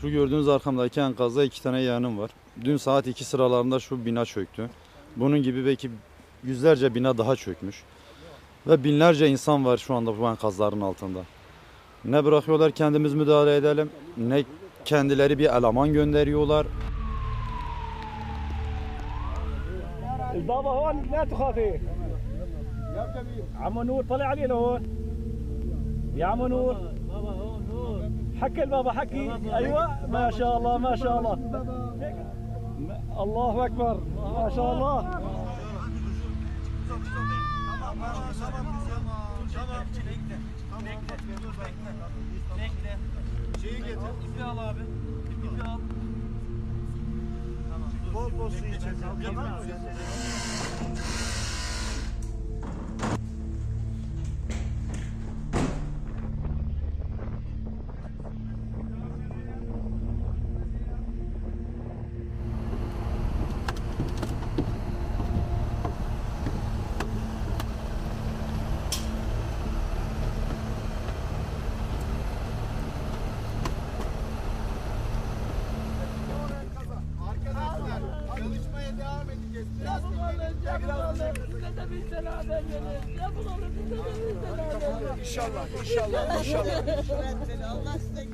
Şu gördüğünüz arkamdaki enkazda 2 tane yeğenim var. Dün saat 2 sıralarında şu bina çöktü. Bunun gibi belki yüzlerce bina daha çökmüş. Ve binlerce insan var şu anda bu enkazların altında. Ne bırakıyorlar kendimiz müdahale edelim, ne kendileri bir eleman gönderiyorlar. البابا هون لا تخافي عمو نور طلع علي لهون يا عمو نور حكي البابا حكي ايوه ما شاء الله ما شاء الله الله اكبر ما شاء الله Şeyi getir. İpi al abi. İpi al. Bol bol su içeceğiz. Tamam mı? Çalışmaya devam edeceğiz. Biraz İnşallah, inşallah, inşallah. Allah size